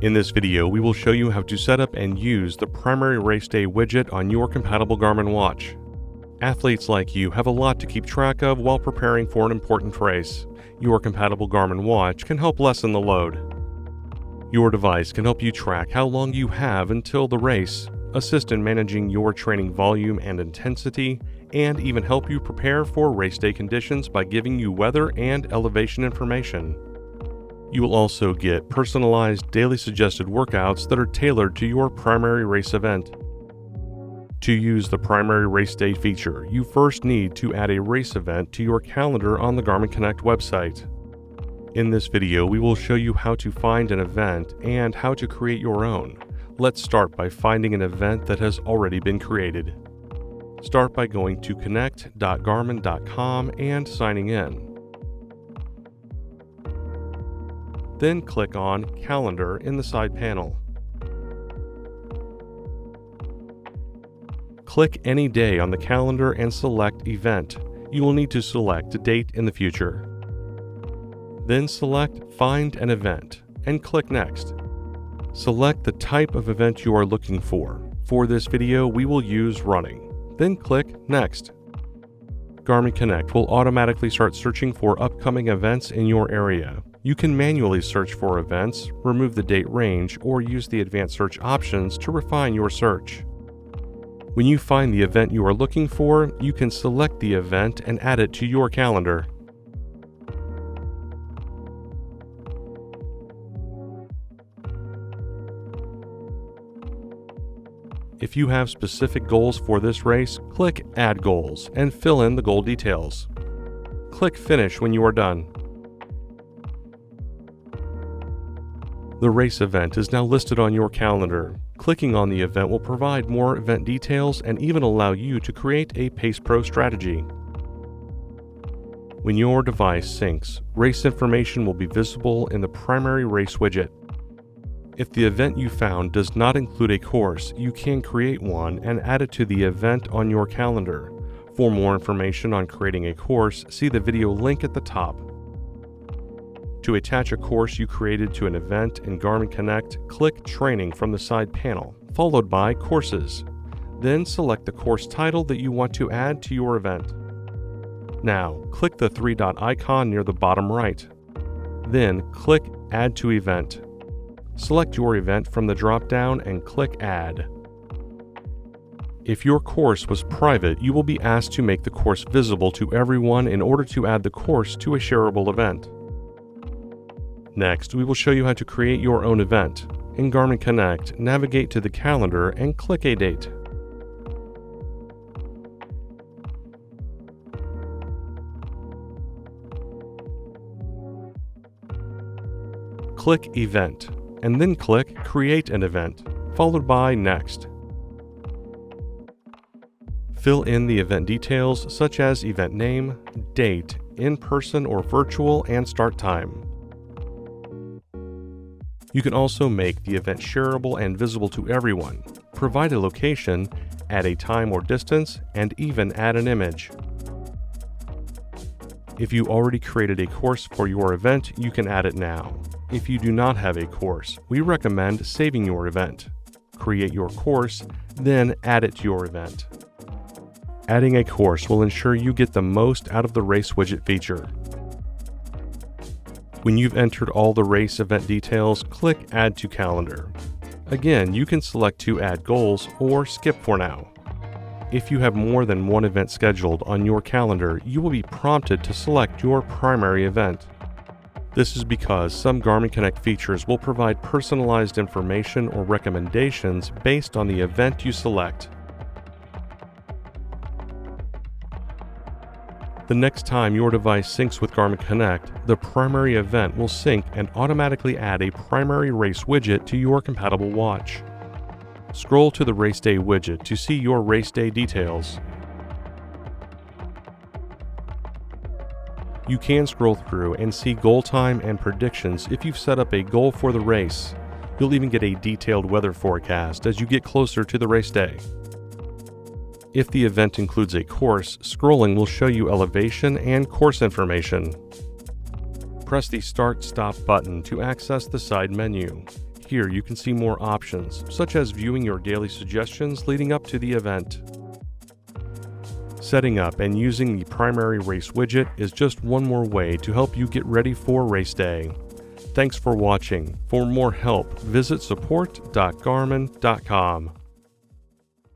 In this video, we will show you how to set up and use the primary race day widget on your compatible Garmin watch. Athletes like you have a lot to keep track of while preparing for an important race. Your compatible Garmin watch can help lessen the load. Your device can help you track how long you have until the race, assist in managing your training volume and intensity, and even help you prepare for race day conditions by giving you weather and elevation information. You will also get personalized daily suggested workouts that are tailored to your primary race event. To use the primary race day feature, you first need to add a race event to your calendar on the Garmin Connect website. In this video, we will show you how to find an event and how to create your own. Let's start by finding an event that has already been created. Start by going to connect.garmin.com and signing in. Then click on Calendar in the side panel. Click any day on the calendar and select Event. You will need to select a date in the future. Then select Find an Event and click Next. Select the type of event you are looking for. For this video, we will use running. Then click Next. Garmin Connect will automatically start searching for upcoming events in your area. You can manually search for events, remove the date range, or use the advanced search options to refine your search. When you find the event you are looking for, you can select the event and add it to your calendar. If you have specific goals for this race, click Add Goals and fill in the goal details. Click Finish when you are done. The race event is now listed on your calendar. Clicking on the event will provide more event details and even allow you to create a Pace Pro strategy. When your device syncs, race information will be visible in the primary race widget. If the event you found does not include a course, you can create one and add it to the event on your calendar. For more information on creating a course, see the video link at the top. To attach a course you created to an event in Garmin Connect, click Training from the side panel, followed by Courses. Then select the course title that you want to add to your event. Now, click the three-dot icon near the bottom right. Then click Add to Event. Select your event from the drop-down and click Add. If your course was private, you will be asked to make the course visible to everyone in order to add the course to a shareable event. Next, we will show you how to create your own event. In Garmin Connect, navigate to the calendar and click a date. Click Event, and then click Create an Event, followed by Next. Fill in the event details such as event name, date, in-person or virtual, and start time. You can also make the event shareable and visible to everyone, provide a location, add a time or distance, and even add an image. If you already created a course for your event, you can add it now. If you do not have a course, we recommend saving your event. Create your course, then add it to your event. Adding a course will ensure you get the most out of the race widget feature. When you've entered all the race event details, click Add to Calendar. Again, you can select to add goals or skip for now. If you have more than one event scheduled on your calendar, you will be prompted to select your primary event. This is because some Garmin Connect features will provide personalized information or recommendations based on the event you select. The next time your device syncs with Garmin Connect, the primary event will sync and automatically add a primary race widget to your compatible watch. Scroll to the Race Day widget to see your race day details. You can scroll through and see goal time and predictions if you've set up a goal for the race. You'll even get a detailed weather forecast as you get closer to the race day. If the event includes a course, scrolling will show you elevation and course information. Press the Start/Stop button to access the side menu. Here you can see more options, such as viewing your daily suggestions leading up to the event. Setting up and using the primary race widget is just one more way to help you get ready for race day. Thanks for watching. For more help, visit support.garmin.com.